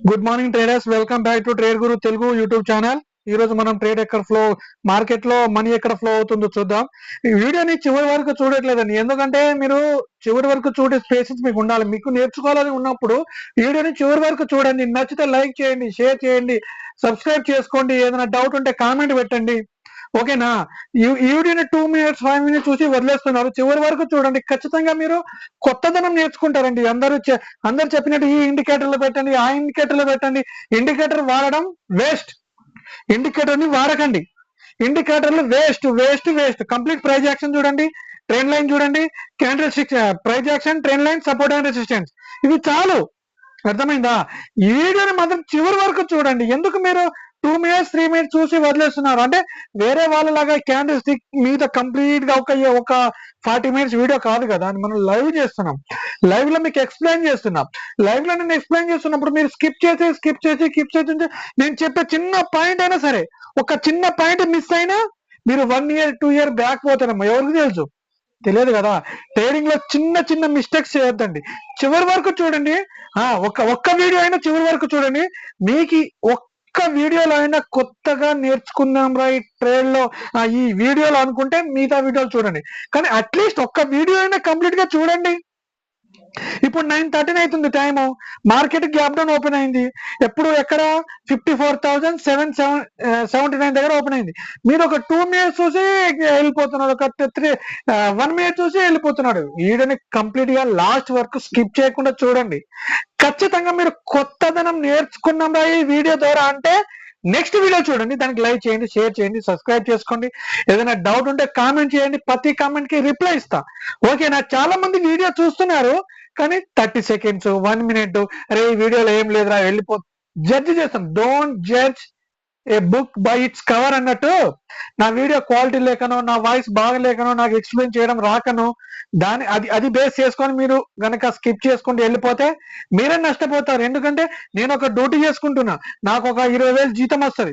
Good morning traders, welcome back to trade Guru Telugu YouTube channel. ఈ రోజు మనం trade ఎక్కడ ఫ్లో, మార్కెట్ లో మనీ ఎక్కడ ఫ్లో అవుతుందో చూద్దాం. ఈ వీడియోని చివరి వరకు చూడట్లేదండి, ఎందుకంటే మీరు చివరి వరకు చూడే స్పేసెస్ మీకు ఉండాలి. మీకు నేర్చుకోవాలని ఉన్నప్పుడు వీడియోని చివరి వరకు చూడండి. నచ్చితే లైక్ చేయండి, షేర్ చేయండి, సబ్స్క్రైబ్ చేసుకోండి. ఏదైనా డౌట్ ఉంటే కామెంట్ పెట్టండి, ఓకేనా? ఈ వీడియోని 2 minutes 5 minutes చూసి వదిలేస్తున్నారు. చివరి వరకు చూడండి, ఖచ్చితంగా మీరు కొత్తదనం నేర్చుకుంటారండి. అందరు చెప్పినట్టు ఈ ఇండికేటర్లు పెట్టండి, ఆ ఇండికేటర్లు పెట్టండి. ఇండికేటర్ వాడడం వేస్ట్. ఇండికేటర్ ని వాడకండి. ఇండికేటర్లు waste waste waste. Complete price action చూడండి, ట్రెండ్ లైన్ చూడండి, candlesticks, price action, trend line, support and resistance, ఇవి చాలు. అర్థమైందా? ఈ వీడియోని మాత్రం చివరి వరకు చూడండి. ఎందుకు మీరు 2 minutes 3 minutes చూసి వదిలేస్తున్నారు అంటే? వేరే వాళ్ళలాగా క్యాండిల్ స్టిక్ మీద కంప్లీట్ గా ఒక 40 minutes వీడియో కాదు కదా, అని మనం లైవ్ చేస్తున్నాం. లైవ్ లో మీకు ఎక్స్ప్లెయిన్ చేస్తున్నాం. లైవ్ లో నేను ఎక్స్ప్లెయిన్ చేస్తున్నప్పుడు మీరు స్కిప్ చేసి నేను చెప్పే చిన్న పాయింట్ అయినా సరే, ఒక చిన్న పాయింట్ మిస్ అయినా మీరు 1 year 2 year బ్యాక్ పోతారమ్మా. ఎవరికి తెలుసు? తెలియదు కదా. ట్రేడింగ్ లో చిన్న చిన్న మిస్టేక్స్ చేయొద్దండి. చివరి వరకు చూడండి. ఒక్క వీడియో అయినా చివరి వరకు చూడండి. మీకు ఒక్క వీడియోలో అయినా కొత్తగా నేర్చుకుందాం రా ఈ ట్రేడ్ లో, ఈ వీడియోలో అనుకుంటే మిగతా వీడియోలు చూడండి. కానీ అట్లీస్ట్ ఒక్క వీడియో అయినా కంప్లీట్ గా చూడండి. ఇప్పుడు 9:13 అవుతుంది time. Market gap down open అయింది. ఎక్కడ 54,779 దగ్గర ఓపెన్ అయింది. మీరు ఒక 2 minutes చూసి వెళ్ళిపోతున్నాడు, ఒక 1 minute చూసి వెళ్ళిపోతున్నాడు. వీడియోని కంప్లీట్ గా లాస్ట్ వరకు స్కిప్ చేయకుండా చూడండి. ఖచ్చితంగా మీరు కొత్తదనం నేర్చుకున్నాం ఈ వీడియో ద్వారా అంటే నెక్స్ట్ వీడియో చూడండి, దానికి లైక్ చేయండి, షేర్ చేయండి, సబ్స్క్రైబ్ చేసుకోండి. ఏదైనా డౌట్ ఉంటే కామెంట్ చేయండి, ప్రతి కామెంట్ కి రిప్లై ఇస్తా, ఓకేనా? చాలా మంది వీడియో చూస్తున్నారు కానీ 30 seconds 1 minute, అరే ఈ వీడియోలో ఏం లేదురా జడ్జి చేస్తాం. Don't judge A book by its cover అన్నట్టు. నా వీడియో క్వాలిటీ లేకనో, నా వాయిస్ బాగలేకనో, నాకు ఎక్స్ప్లెయిన్ చేయడం రాకనో, అది బేస్ చేసుకొని మీరు గనక స్కిప్ చేసుకుంటూ వెళ్ళిపోతే మీరే నష్టపోతారు. ఎందుకంటే నేను ఒక డ్యూటీ చేసుకుంటున్నా, నాకు ఒక 20,000 జీతం వస్తుంది.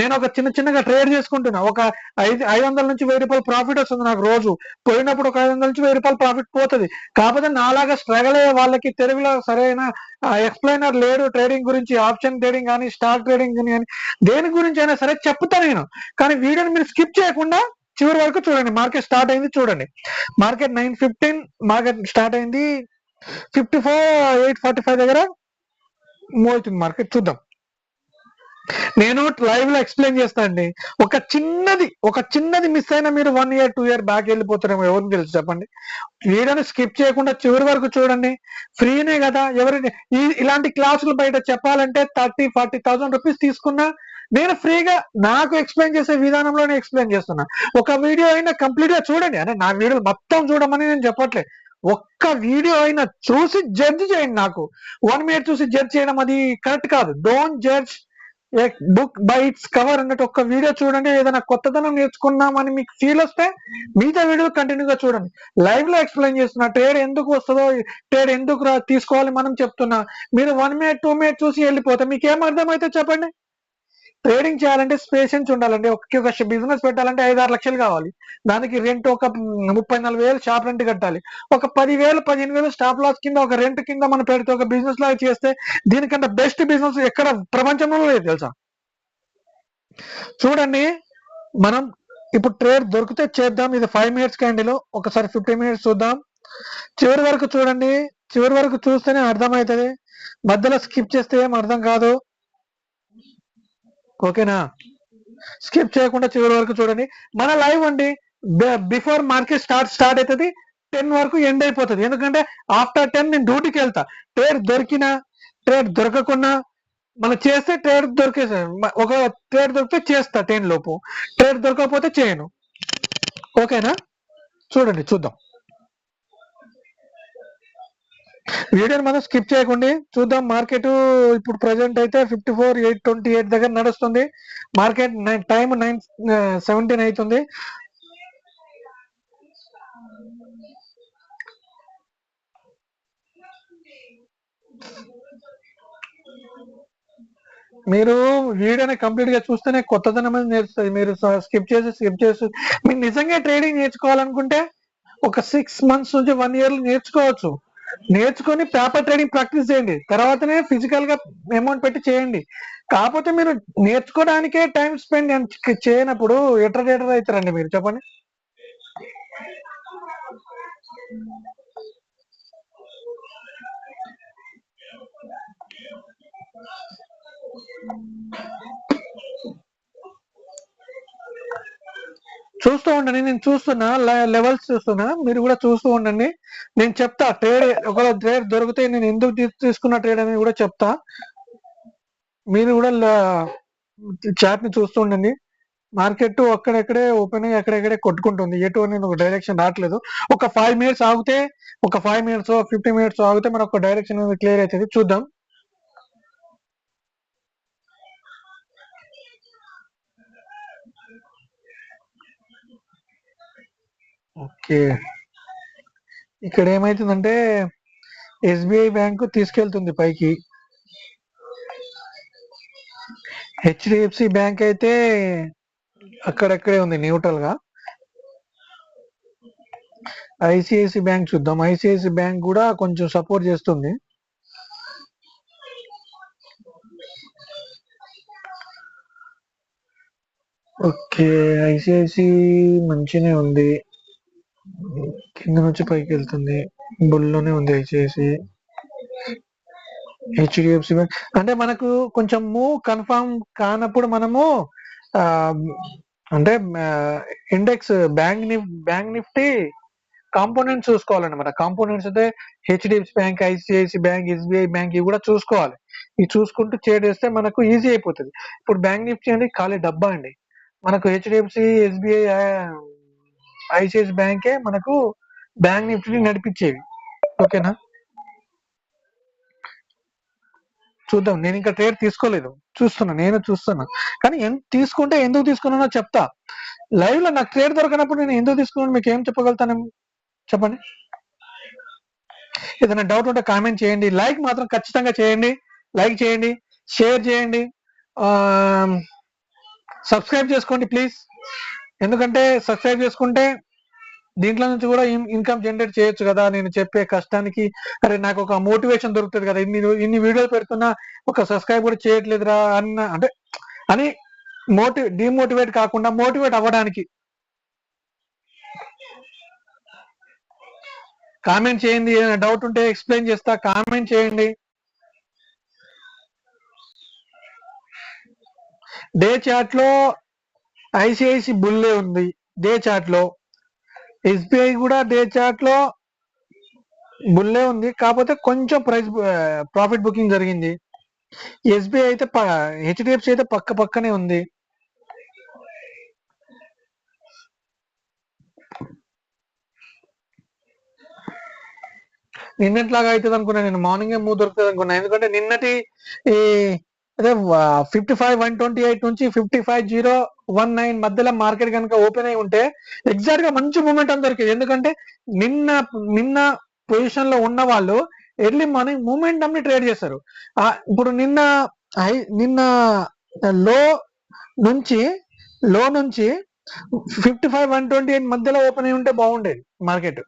నేను ఒక చిన్నగా ట్రేడ్ చేసుకుంటున్నా, ఒక 500 నుంచి 1000 రూపాయలు ప్రాఫిట్ వస్తుంది నాకు రోజు. పోయినప్పుడు ఒక 500 నుంచి 1000 రూపాయలు ప్రాఫిట్ పోతుంది. కాకపోతే నాలాగా స్ట్రగల్ అయ్యే వాళ్ళకి తెలుగులో సరైన ఎక్స్ప్లెయినర్ లేడు. ట్రేడింగ్ గురించి, ఆప్షన్ ట్రేడింగ్ కానీ, స్టాక్ ట్రేడింగ్ కానీ, దేని గురించి అయినా సరే చెప్తా నేను. కానీ వీడియోని మీరు స్కిప్ చేయకుండా చివరి వరకు చూడండి. మార్కెట్ స్టార్ట్ అయింది చూడండి. మార్కెట్ 9:15 మార్కెట్ స్టార్ట్ అయింది. 54,845 దగ్గర మూవ్ అవుతుంది మార్కెట్. చూద్దాం. నేను లైవ్ లో ఎక్స్ప్లెయిన్ చేస్తా అండి. ఒక చిన్నది మిస్ అయినా మీరు 1 year 2 year బ్యాక్ వెళ్ళిపోతారేమో. ఎవరికి తెలుసు చెప్పండి? వీడియోని స్కిప్ చేయకుండా చివరి వరకు చూడండి. ఫ్రీనే కదా. ఇలాంటి క్లాసులు బయట చెప్పాలంటే 30,000-40,000 రూపీస్ తీసుకున్నా నేను ఫ్రీగా నాకు ఎక్స్ప్లెయిన్ చేసే విధానంలోనే ఎక్స్ప్లెయిన్ చేస్తున్నా. ఒక వీడియో అయినా కంప్లీట్ గా చూడండి. అంటే నా వీడియో మొత్తం చూడమని నేను చెప్పట్లే. ఒక్క వీడియో అయినా చూసి జడ్జ్ చేయండి. నాకు 1 minute చూసి జడ్జ్ చేయడం అది కరెక్ట్ కాదు. Don't judge A book by its cover అన్నట్టు. ఒక్క వీడియో చూడండి. ఏదైనా కొత్తదనం నేర్చుకున్నామని మీకు ఫీల్ వస్తే మిగతా వీడియో కంటిన్యూగా చూడండి. లైవ్ లో ఎక్స్ప్లెయిన్ చేస్తున్నా. ట్రేడ్ ఎందుకు వస్తుందో, ట్రేడ్ ఎందుకు తీసుకోవాలి మనం చెప్తున్నా. మీరు 1 minute 2 minute చూసి వెళ్ళిపోతే మీకు ఏం అర్థమైతే చెప్పండి? ట్రేడింగ్ చేయాలంటే పేషెన్స్ ఉండాలండి. ఒక బిజినెస్ పెట్టాలంటే 5-6 లక్షలు కావాలి. దానికి రెంట్ ఒక 30-40 వేలు షాప్ రెంట్ కట్టాలి. ఒక 10,000-15,000 స్టాప్ లాస్ కింద, ఒక రెంట్ కింద మనం పెడితే ఒక బిజినెస్ లాగా చేస్తే దీనికంటే బెస్ట్ బిజినెస్ ఎక్కడ ప్రపంచంలో లేదు తెలుసా? చూడండి, మనం ఇప్పుడు ట్రేడ్ దొరికితే చేద్దాం. ఇది 5 minutes క్యాండిల్. ఒకసారి 15 minutes చూద్దాం. చివరి వరకు చూడండి. చివరి వరకు చూస్తేనే అర్థమవుతుంది. మధ్యలో స్కిప్ చేస్తే ఏం అర్థం కాదు, ఓకేనా? స్కిప్ చేయకుండా చివరి వరకు చూడండి. మన లైవ్ అండి బిఫోర్ మార్కెట్ స్టార్ట్ అవుతుంది 10 వరకు ఎండ్ అయిపోతుంది. ఎందుకంటే ఆఫ్టర్ 10 నేను డ్యూటీకి వెళ్తా. ట్రేడ్ దొరికినా, ట్రేడ్ దొరకకున్నా మనం చేస్తే ట్రేడ్ దొరికేసా. ఒక ట్రేడ్ దొరికితే చేస్తా 10 లోపు, ట్రేడ్ దొరకకపోతే చేయను, ఓకేనా? చూద్దాం. వీడియోని మనం స్కిప్ చేయకండి, చూద్దాం. మార్కెట్ ఇప్పుడు ప్రెసెంట్ అయితే 54,828 దగ్గర నడుస్తుంది. మార్కెట్ టైం 9:17 అవుతుంది. మీరు వీడియోని కంప్లీట్ గా చూస్తేనే కొత్తదనం నేర్చుతుంది. మీరు స్కిప్ చేసి మీరు నిజంగా ట్రేడింగ్ నేర్చుకోవాలనుకుంటే ఒక 6 months నుంచి 1 year నేర్చుకోవచ్చు. నేర్చుకొని పేపర్ ట్రేడింగ్ ప్రాక్టీస్ చేయండి, తర్వాతనే ఫిజికల్ గా అమౌంట్ పెట్టి చేయండి. కాకపోతే మీరు నేర్చుకోవడానికే టైం స్పెండ్ చేయనప్పుడు ఎట్లా ట్రేడర్ అవుతారండి మీరు, చెప్పండి. చూస్తూ ఉండండి, నేను చూస్తున్నా, లెవెల్స్ చూస్తున్నా, మీరు కూడా చూస్తూ ఉండండి. నేను చెప్తా ట్రేడ్, ఒకవేళ ట్రేడ్ దొరికితే నేను ఎందుకు తీసుకున్న ట్రేడ్ అనేది కూడా చెప్తా. మీరు కూడా చాట్ ని చూస్తూ ఉండండి. మార్కెట్ అక్కడెక్కడే ఓపెన్ అయ్యి అక్కడెక్కడే కొట్టుకుంటుంది, ఎటు అనేది ఒక డైరెక్షన్ రావట్లేదు. ఒక 5 మినిట్స్ ఆగితే, ఒక 5 మినిట్స్ 50 మినిట్స్ ఆగితే మనకు ఒక డైరెక్షన్ అనేది క్లియర్ అవుతుంది. చూద్దాం. ఓకే, ఇక్కడ ఏమైతుందంటే ఎస్బిఐ బ్యాంకు తీసుకెళ్తుంది పైకి, హెచ్డిఎఫ్సి బ్యాంక్ అయితే అక్కడక్కడే ఉంది న్యూట్రల్ గా. ఐసిఐసి బ్యాంక్ చూద్దాం, ఐసిఐసి బ్యాంక్ కూడా కొంచెం సపోర్ట్ చేస్తుంది. ఓకే, ఐసిఐసి మంచినే ఉంది, కింద నుంచి పైకి వెళ్తుంది, బుల్లోనే ఉంది ఐసిఐసి. హెచ్డిఎఫ్సి బ్యాంక్ అంటే మనకు కొంచెం మూవ్ కన్ఫర్మ్ కానప్పుడు మనము అంటే ఇండెక్స్ బ్యాంక్ నిఫ్టీ కాంపోనెంట్స్ చూసుకోవాలండి. మన కాంపోనెంట్స్ అయితే HDFC bank, ICICI bank, SBI bank ఇవి కూడా చూసుకోవాలి. ఇవి చూసుకుంటూ ట్రేడ్ చేస్తే మనకు ఈజీ అయిపోతుంది. ఇప్పుడు బ్యాంక్ నిఫ్టీ అండి ఖాళీ డబ్బా అండి. మనకు హెచ్డిఎఫ్సి, ఎస్బిఐ, ఐసిఐసి బ్యాంకే మనకు బ్యాంక్ నిఫ్టీని నడిపించేవి. ఓకేనా, చూద్దాం. నేను ఇంకా ట్రేడ్ తీసుకోలేదు, నేను చూస్తున్నా. కానీ తీసుకుంటే ఎందుకు తీసుకున్నానో చెప్తా. లైవ్ లో నాకు ట్రేడ్ దొరకనప్పుడు నేను ఎందుకు తీసుకున్నాను మీకు ఏం చెప్పగలుగుతాను, చెప్పండి. ఏదైనా డౌట్ ఉంటే కామెంట్ చేయండి, లైక్ మాత్రం ఖచ్చితంగా చేయండి, లైక్ చేయండి, షేర్ చేయండి, సబ్స్క్రైబ్ చేసుకోండి ప్లీజ్. ఎందుకంటే సబ్స్క్రైబ్ చేసుకుంటే దీంట్లో నుంచి కూడా ఇన్కమ్ జనరేట్ చేయొచ్చు కదా. నేను చెప్పే కష్టానికి అరే నాకు ఒక మోటివేషన్ దొరుకుతుంది కదా, ఇన్ని వీడియోలు పెడుతున్నా ఒక సబ్స్క్రైబ్ కూడా చేయట్లేదురా అంటే అని డిమోటివేట్ కాకుండా మోటివేట్ అవ్వడానికి. కామెంట్ చేయండి, ఏదైనా డౌట్ ఉంటే ఎక్స్ప్లెయిన్ చేస్తా, కామెంట్ చేయండి. డే చార్ట్ లో ఐసిఐసి బుల్లే ఉంది, డే చార్ట్ లో ఎస్బిఐ కూడా డే చార్ట్ లో బుల్లే ఉంది, కాకపోతే కొంచెం ప్రాఫిట్ బుకింగ్ జరిగింది. ఎస్బిఐ అయితే హెచ్డిఎఫ్సి అయితే పక్కనే ఉంది. నిన్నట్లాగా అవుతుంది అనుకున్నా, నేను మార్నింగ్ మూవ్ దొరుకుతుంది అనుకున్నా. ఎందుకంటే నిన్నటి ఈ అదే 55,128 నుంచి 55,019 మధ్యలో మార్కెట్ కనుక ఓపెన్ అయి ఉంటే ఎగ్జాక్ట్ గా మంచి మూమెంట్ దొరికింది. ఎందుకంటే నిన్న పొజిషన్ లో ఉన్న వాళ్ళు ఎర్లీ మార్నింగ్ మూమెంట్ అన్ని ట్రేడ్ చేస్తారు. ఇప్పుడు నిన్న లో నుంచి 55,128 మధ్యలో ఓపెన్ అయి ఉంటే బాగుండేది మార్కెట్,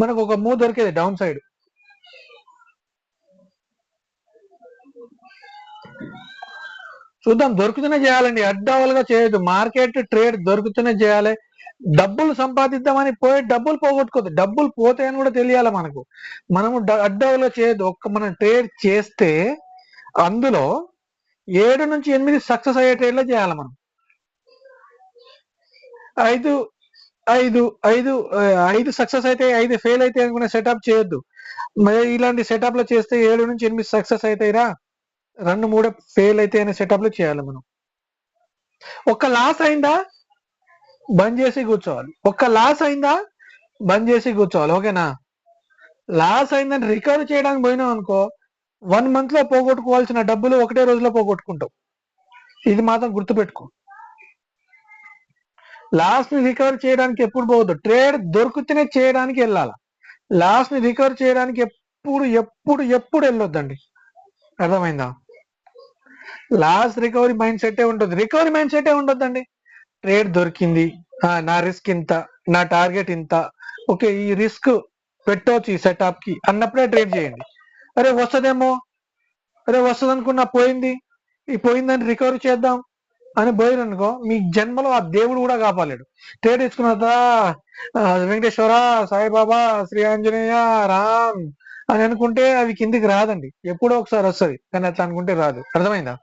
మనకు ఒక మూవ్ దొరికేది డౌన్ సైడ్. చూద్దాం, దొరుకుతూనే చేయాలండి, అడ్డవలుగా చేయొద్దు. మార్కెట్ ట్రేడ్ దొరుకుతూనే చేయాలి. డబ్బులు సంపాదిద్దామని పోయి డబ్బులు పోగొట్టుకోవద్దు, డబ్బులు పోతాయని కూడా తెలియాలి మనకు. మనము అడ్డవలుగా చేయొద్దు. మనం ట్రేడ్ చేస్తే అందులో 7 నుంచి 8 సక్సెస్ అయ్యే ట్రేడ్లో చేయాలి మనం. 5 సక్సెస్ అయితే 5 ఫెయిల్ అయితే అనుకునే సెటప్ చేయొద్దు. మరి ఇలాంటి సెటప్ లో చేస్తే 7 నుంచి 8 సక్సెస్ అవుతాయిరా, 2-3 ఫెయిల్ అయితే అనే సెటప్ లో చేయాలి మనం. ఒక లాస్ అయిందా బంద్ చేసి కూర్చోవాలి, ఓకేనా. లాస్ అయిందని రికవర్ చేయడానికి పోయినాం అనుకో, 1 మంత్ లో పోగొట్టుకోవాల్సిన డబ్బులు ఒకటే రోజులో పోగొట్టుకుంటాం. ఇది మాత్రం గుర్తుపెట్టుకో. లాస్ ని రికవర్ చేయడానికి ఎప్పుడు పోవద్దు, ట్రేడ్ దొరికితేనే చేయడానికి వెళ్ళాలి. లాస్ ని రికవర్ చేయడానికి ఎప్పుడు వెళ్ళొద్దండి, అర్థమైందా. లాస్ రికవరీ మైండ్ సెట్టే ఉంటుంది, రికవరీ మైండ్ సెట్టే ఉండొద్దండి. ట్రేడ్ దొరికింది, నా రిస్క్ ఇంత, నా టార్గెట్ ఇంత, ఓకే ఈ రిస్క్ పెట్టవచ్చు ఈ సెటప్ కి అన్నప్పుడే ట్రేడ్ చేయండి. అరే వస్తుందేమో, అరే వస్తుంది అనుకున్నా పోయింది, ఈ పోయిందని రికవరీ చేద్దాం అని పోయిననుకో మీ జన్మలో ఆ దేవుడు కూడా కాపాడాడు. ట్రేడ్ తెచ్చుకున్న వెంకటేశ్వర, సాయిబాబా, శ్రీ ఆంజనేయ, రామ్ అని అనుకుంటే అవి కిందికి రాదండి, ఎప్పుడో ఒకసారి వస్తుంది, కానీ అట్లా అనుకుంటే రాదు. అర్థమైందా?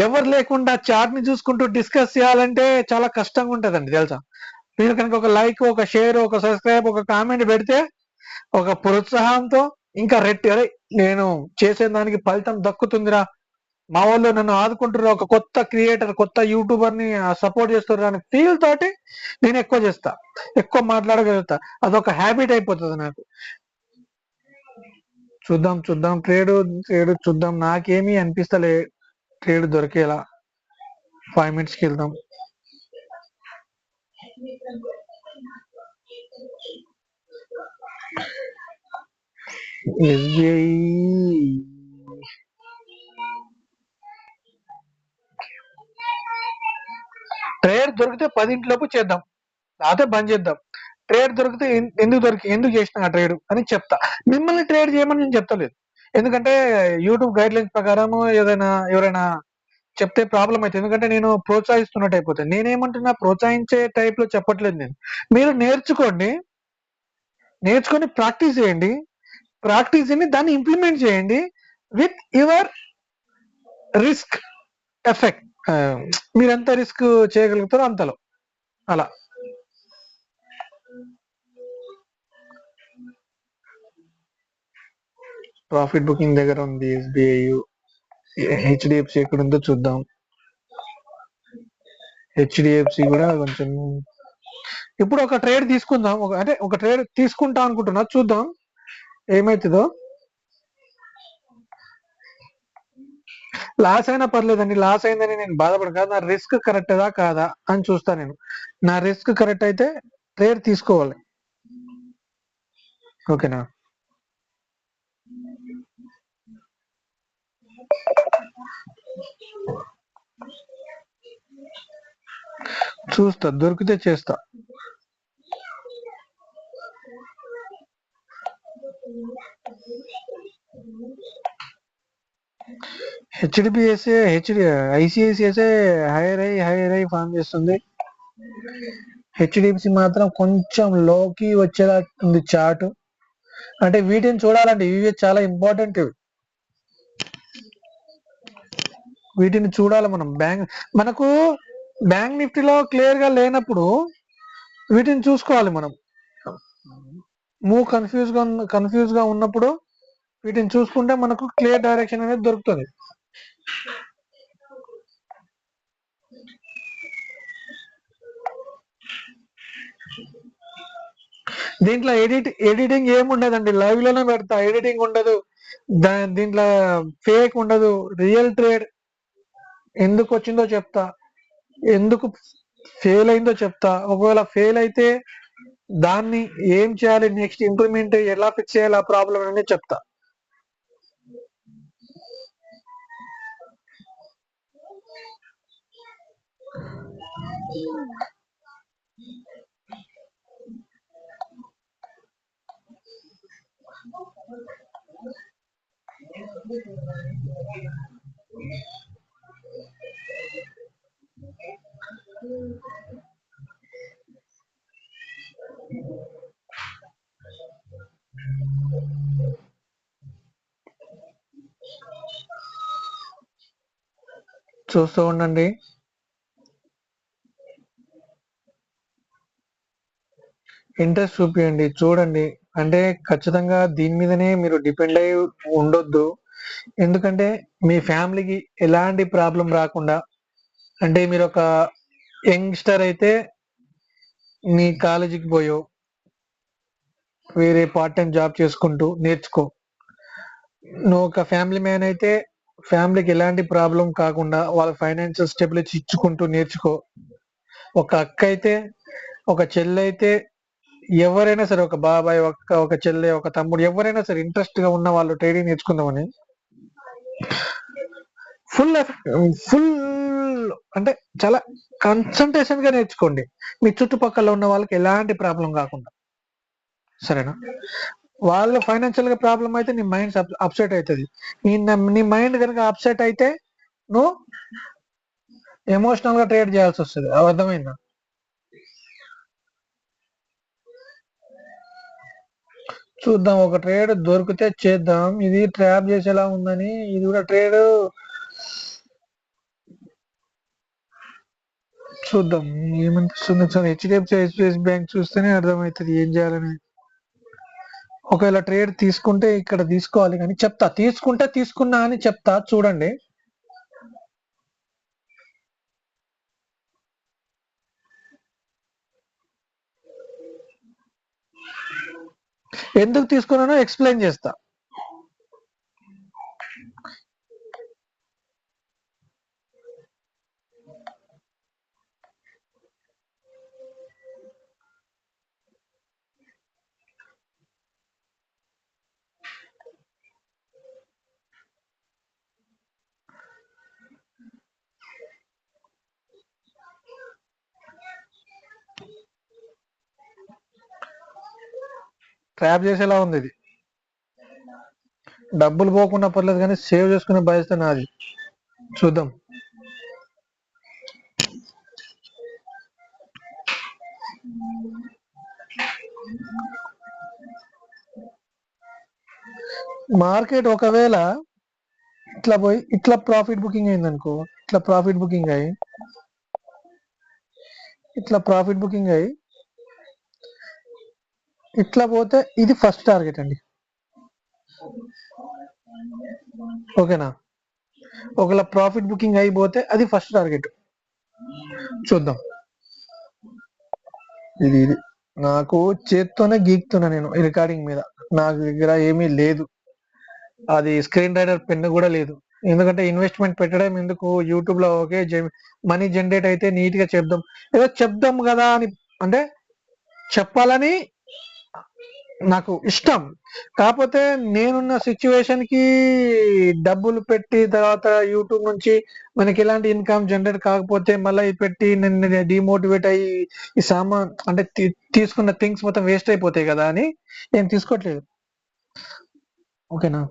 ఎవరు లేకుండా చాట్ ని చూసుకుంటూ డిస్కస్ చేయాలంటే చాలా కష్టంగా ఉంటదండి తెలుసా. మీరు కనుక ఒక లైక్, ఒక షేర్, ఒక సబ్స్క్రైబ్, ఒక కామెంట్ పెడితే ఒక ప్రోత్సాహంతో ఇంకా రెట్టి, అరే నేను చేసే దానికి ఫలితం దక్కుతుందిరా, మా వాళ్ళు నన్ను ఆదుకుంటున్నారు, ఒక కొత్త క్రియేటర్, కొత్త యూట్యూబర్ ని సపోర్ట్ చేస్తున్నారు అని ఫీల్ తోటి నేను ఎక్కువ చేస్తా, ఎక్కువ మాట్లాడగలుగుతా. అదొక హ్యాబిట్ అయిపోతుంది నాకు. చూద్దాం చూద్దాం ట్రేడ్ ట్రేడ్ చూద్దాం. నాకేమీ అనిపిస్తలే ట్రేడ్ దొరికేలా. 5 minutes కి వెళ్దాం. ఎస్బిఐ ట్రేడ్ దొరికితే 10 లోపు చేద్దాం, లేకపోతే బంద్ చేద్దాం. ట్రేడ్ దొరికితే ఎందుకు చేసిన ఆ ట్రేడ్ అని చెప్తా. మిమ్మల్ని ట్రేడ్ చేయమని నేను చెప్తలేదు, ఎందుకంటే యూట్యూబ్ గైడ్ లైన్స్ ప్రకారం ఎవరైనా చెప్తే ప్రాబ్లం అవుతుంది, ఎందుకంటే నేను ప్రోత్సహిస్తున్నట్టు అయిపోతుంది. నేనేమంటున్నా, ప్రోత్సహించే టైప్ లో చెప్పట్లేదు నేను. మీరు నేర్చుకొని ప్రాక్టీస్ చేయండి, ప్రాక్టీస్ ని దాన్ని ఇంప్లిమెంట్ చేయండి విత్ యువర్ రిస్క్ ఎఫెక్ట్. మీరు ఎంత రిస్క్ చేయగలుగుతారో అంతలో అలా. ప్రాఫిట్ బుకింగ్ దగ్గర ఉంది ఎస్బిఐ. హెచ్డిఎఫ్సి ఎక్కడ ఉందో చూద్దాం. హెచ్డిఎఫ్సి కూడా కొంచెం, ఇప్పుడు ఒక ట్రేడ్ తీసుకుందాం, ఒక ట్రేడ్ తీసుకుంటా అనుకుంటున్నా, చూద్దాం ఏమవుతుందో. లాస్ అయినా పర్లేదండి, లాస్ అయిందని నేను బాధపడను, కాదు నా రిస్క్ కరెక్టా కాదా అని చూస్తా నేను. నా రిస్క్ కరెక్ట్ అయితే ట్రేడ్ తీసుకోవాలి, ఓకేనా. చూస్తా, దొరికితే చేస్తా. హెచ్డిబిఎస్ఏ ఐసిఐసిఐసే హైర్ అయి ఫామ్ చేస్తుంది. హెచ్డిఎఫ్సి మాత్రం కొంచెం లోకి వచ్చేలా ఉంది చార్ట్. అంటే వీటిని చూడాలండి, ఇవి చాలా ఇంపార్టెంట్. వీటిని చూడాలి మనం. మనకు బ్యాంక్ నిఫ్టీలో క్లియర్ గా లేనప్పుడు వీటిని చూసుకోవాలి మనం. మూవ్ కన్ఫ్యూజ్ గా ఉన్నప్పుడు వీటిని చూసుకుంటే మనకు క్లియర్ డైరెక్షన్ అనేది దొరుకుతుంది. దీంట్లో ఎడిటింగ్ ఏముండదండి, లైవ్ లోనే పెడతా, ఎడిటింగ్ ఉండదు, దీంట్లో ఫేక్ ఉండదు. రియల్ ట్రేడ్ ఎందుకు వచ్చిందో చెప్తా, ఎందుకు ఫెయిల్ అయిందో చెప్తా, ఒకవేళ ఫెయిల్ అయితే దాన్ని ఏం చేయాలి, నెక్స్ట్ ఇంప్లిమెంట్ ఎలా ఫిక్స్ చేయాలి ఆ ప్రాబ్లం అనేది చెప్తా. చూస్తూ ఉండండి. ఇంట్రెస్ట్ చూపియండి, చూడండి. అంటే ఖచ్చితంగా దీని మీదనే మీరు డిపెండ్ అయి ఉండొద్దు, ఎందుకంటే మీ ఫ్యామిలీకి ఎలాంటి ప్రాబ్లం రాకుండా. అంటే మీరు ఒక యంగ్స్టర్ అయితే మీ కాలేజీకి పోయో వేరే పార్ట్ టైం జాబ్ చేసుకుంటూ నేర్చుకో. నువ్వు ఒక ఫ్యామిలీ మ్యాన్ అయితే ఫ్యామిలీకి ఎలాంటి ప్రాబ్లం కాకుండా వాళ్ళ ఫైనాన్షియల్ స్టెబిలిటీ ఇచ్చుకుంటూ నేర్చుకో. ఒక అక్క అయితే, ఒక చెల్లి అయితే, ఎవరైనా సరే, ఒక బాబాయ్, ఒక చెల్లె, ఒక తమ్ముడు, ఎవరైనా సరే ఇంట్రెస్ట్ గా ఉన్న వాళ్ళు ట్రేడింగ్ నేర్చుకుందామని ఫుల్ అంటే చాలా కాన్సన్ట్రేషన్ గా నేర్చుకోండి, మీ చుట్టుపక్కల ఉన్న వాళ్ళకి ఎలాంటి ప్రాబ్లం కాకుండా. సరేనా? వాళ్ళు ఫైనాన్షియల్ గా ప్రాబ్లం అయితే నీ మైండ్ అప్సెట్ అవుతుంది. నీ మైండ్ కనుక అప్సెట్ అయితే నువ్వు ఎమోషనల్ గా ట్రేడ్ చేయాల్సి వస్తుంది. అర్థమైందా? చూద్దాం, ఒక ట్రేడ్ దొరికితే చేద్దాం. ఇది ట్రాప్ చేసేలా ఉందని, ఇది కూడా ట్రేడ్ చూద్దాం ఏమనిపిస్తుంది. ఒకసారి హెచ్డిఎఫ్సి బ్యాంక్ చూస్తేనే అర్థమవుతుంది ఏం చేయాలని. ఒకవేళ ట్రేడ్ తీసుకుంటే ఇక్కడ తీసుకోవాలి, కానీ చెప్తా, తీసుకుంటే తీసుకున్నా అని చెప్తా. చూడండి, ఎందుకు తీసుకున్నానో ఎక్స్ప్లెయిన్ చేస్తా. ట్రాప్ చేసేలా ఉంది ఇది. డబ్బులు పోకుండా పర్లేదు, కానీ సేవ్ చేసుకునే బాధ్యత నాది. చూద్దాం. మార్కెట్ ఒకవేళ ఇట్లా పోయి ఇట్లా ప్రాఫిట్ బుకింగ్ అయింది అనుకో, ఇట్లా ప్రాఫిట్ బుకింగ్ అయ్యి ఇట్లా పోతే ఇది ఫస్ట్ టార్గెట్ అండి. ఓకేనా? ఒకవేళ ప్రాఫిట్ బుకింగ్ అయిపోతే అది ఫస్ట్ టార్గెట్. చూద్దాం. ఇది నాకు చేత్తోనే గీక్తున్నా నేను ఈ రికార్డింగ్ మీద. నాకు దగ్గర ఏమీ లేదు, అది స్క్రీన్ రైడర్ పెన్ కూడా లేదు. ఎందుకంటే ఇన్వెస్ట్మెంట్ పెట్టడం ఎందుకు, యూట్యూబ్ లో ఓకే మనీ జనరేట్ అయితే నీట్ గా చెప్దాం, ఏదో చెప్దాం కదా అని, అంటే చెప్పాలని నాకు ఇష్టం. కాకపోతే నేనున్న సిచ్యువేషన్ కి డబ్బులు పెట్టి తర్వాత యూట్యూబ్ నుంచి మనకి ఎలాంటి ఇన్కమ్ జనరేట్ కాకపోతే మళ్ళీ ఇది పెట్టి నేను డిమోటివేట్ అయ్యి ఈ సామాన్ అంటే తీసుకున్న థింగ్స్ మొత్తం వేస్ట్ అయిపోతాయి కదా అని నేను తీసుకోవట్లేదు. ఓకేనా?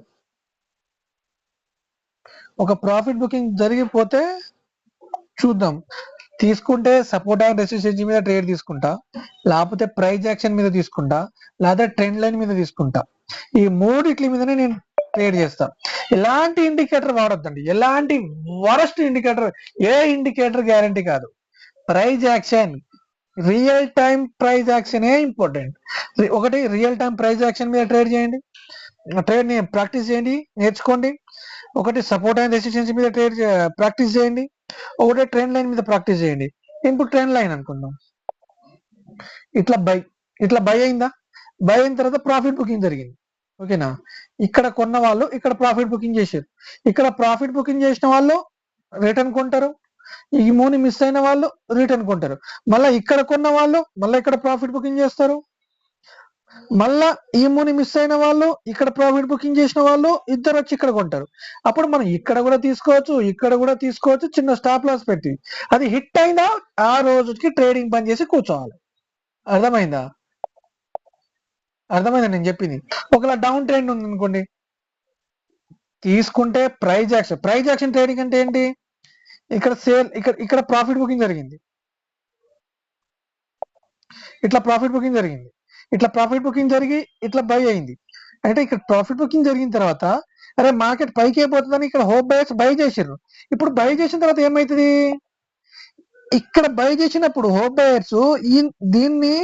ఒక ప్రాఫిట్ బుకింగ్ జరిగిపోతే చూద్దాం. తీసుకుంటే సపోర్ట్ అండ్ రెసిస్టెన్స్ మీద ట్రేడ్ తీసుకుంటా, లేకపోతే ప్రైస్ యాక్షన్ మీద తీసుకుంటా, లేదా ట్రెండ్ లైన్ మీద తీసుకుంటా. ఈ మూడిట్ల మీదనే నేను ట్రేడ్ చేస్తా. ఎలాంటి ఇండికేటర్ వాడొద్దండి, ఎలాంటి వరస్ట్ ఇండికేటర్, ఏ ఇండికేటర్ గ్యారంటీ కాదు. Price action, real time price action important. ఒకటి రియల్ టైం ప్రైస్ యాక్షన్ మీద ట్రేడ్ చేయండి, ట్రేడ్ ని ప్రాక్టీస్ చేయండి, నేర్చుకోండి. ఒకటి సపోర్ట్ అండ్ రెసిస్టెన్స్ మీద ట్రేడ్ ప్రాక్టీస్ చేయండి, ఒకటే ట్రెండ్ లైన్ మీద ప్రాక్టీస్ చేయండి. ఇప్పుడు ట్రెండ్ లైన్ అనుకుందాం, ఇట్లా బై అయిందా, బై అయిన తర్వాత ప్రాఫిట్ బుకింగ్ జరిగింది. ఓకేనా? ఇక్కడ కొన్న వాళ్ళు ఇక్కడ ప్రాఫిట్ బుకింగ్ చేశారు, ఇక్కడ ప్రాఫిట్ బుకింగ్ చేసిన వాళ్ళు రిటర్న్ కొంటారు, ఈ మూని మిస్ అయిన వాళ్ళు రిటర్న్ కొంటారు. మళ్ళీ ఇక్కడ కొన్న వాళ్ళు మళ్ళీ ఇక్కడ ప్రాఫిట్ బుకింగ్ చేస్తారు, మళ్ళా ఈ మూని మిస్ అయిన వాళ్ళు ఇక్కడ ప్రాఫిట్ బుకింగ్ చేసిన వాళ్ళు ఇద్దరు వచ్చి ఇక్కడ కొంటారు. అప్పుడు మనం ఇక్కడ కూడా తీసుకోవచ్చు, ఇక్కడ కూడా తీసుకోవచ్చు, చిన్న స్టాప్ లాస్ పెట్టి. అది హిట్ అయిందా ఆ రోజుకి ట్రేడింగ్ బంద్ చేసి కూర్చోవాలి. అర్థమైందా? నేను చెప్పింది. ఒకవేళ డౌన్ ట్రెండ్ ఉంది అనుకోండి, తీసుకుంటే ప్రైస్ యాక్షన్ ట్రేడింగ్ అంటే ఏంటి, ఇక్కడ సేల్, ఇక్కడ ప్రాఫిట్ బుకింగ్ జరిగింది, ఇట్లా ప్రాఫిట్ బుకింగ్ జరిగింది, ఇట్లా ప్రాఫిట్ బుకింగ్ జరిగి ఇట్లా బై అయింది. అంటే ఇక్కడ ప్రాఫిట్ బుకింగ్ జరిగిన తర్వాత అరే మార్కెట్ పైకి అయిపోతుందని ఇక్కడ హోప్ బయర్స్ బై చేసారు. ఇప్పుడు బై చేసిన తర్వాత ఏమైతుంది, ఇక్కడ బై చేసినప్పుడు హోప్ బయర్స్ దీన్ని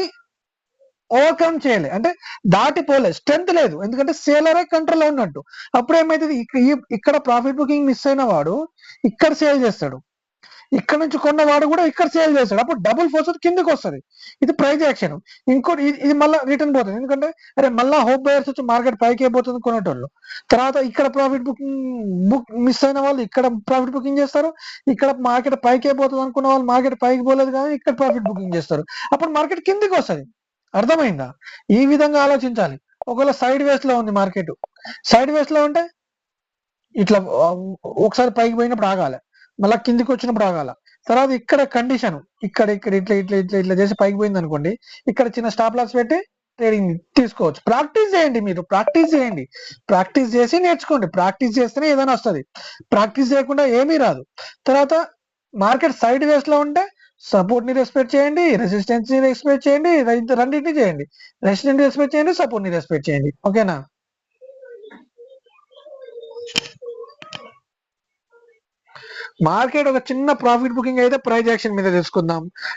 ఓవర్కమ్ చేయలే, అంటే దాటిపోలే, స్ట్రెంత్ లేదు, ఎందుకంటే సేలరే కంట్రోల్లో ఉన్నట్టు. అప్పుడు ఏమైతుంది, ఇక్కడ ప్రాఫిట్ బుకింగ్ మిస్ అయిన వాడు ఇక్కడ సేల్ చేస్తాడు, ఇక్కడ నుంచి కొన్నవాడు కూడా ఇక్కడ సేల్ చేస్తాడు, అప్పుడు డబుల్ ఫోర్స్ కిందకి వస్తుంది. ఇది ప్రైస్ యాక్షన్. ఇంకోటి ఇది మళ్ళీ రిటర్న్ పోతుంది, ఎందుకంటే అరే మళ్ళీ హోప్ బయర్స్ వచ్చి మార్కెట్ పైకి అయిపోతుంది కొనేటోళ్ళు. తర్వాత ఇక్కడ ప్రాఫిట్ బుక్ మిస్ అయిన వాళ్ళు ఇక్కడ ప్రాఫిట్ బుకింగ్ చేస్తారు, ఇక్కడ మార్కెట్ పైకి అయిపోతుంది అనుకున్న వాళ్ళు మార్కెట్ పైకి పోలేదు కానీ ఇక్కడ ప్రాఫిట్ బుకింగ్ చేస్తారు, అప్పుడు మార్కెట్ కిందికి వస్తుంది. అర్థమైందా? ఈ విధంగా ఆలోచించాలి. ఒకవేళ సైడ్ వేస్ లో ఉంది మార్కెట్, సైడ్ వేస్ లో ఉంటే ఇట్లా ఒకసారి పైకి పోయినప్పుడు ఆగాలి, మళ్ళీ కిందికి వచ్చినప్పుడు ఆగాల. తర్వాత ఇక్కడ కండిషన్, ఇక్కడ ఇక్కడ ఇట్లా ఇట్లా ఇట్లా ఇట్లా చేసి పైకి పోయింది అనుకోండి, ఇక్కడ చిన్న స్టాప్ లాస్ పెట్టి ట్రేడింగ్ తీసుకోవచ్చు. ప్రాక్టీస్ చేయండి, మీరు ప్రాక్టీస్ చేయండి, ప్రాక్టీస్ చేసి నేర్చుకోండి. ప్రాక్టీస్ చేస్తేనే ఏదైనా వస్తుంది, ప్రాక్టీస్ చేయకుండా ఏమీ రాదు. తర్వాత మార్కెట్ సైడ్ వేస్ లో ఉంటే సపోర్ట్ ని రెస్పెక్ట్ చేయండి, రెసిస్టెన్స్ ని రెస్పెక్ట్ చేయండి, రెండింటిని చేయండి. రెసిస్టెన్స్ రెస్పెక్ట్ చేయండి, సపోర్ట్ ని రెస్పెక్ట్ చేయండి. ఓకేనా? మార్కెట్ ఒక చిన్న ప్రాఫిట్ బుకింగ్ అయితే ప్రైస్ యాక్షన్ మీద తీసుకుందాం.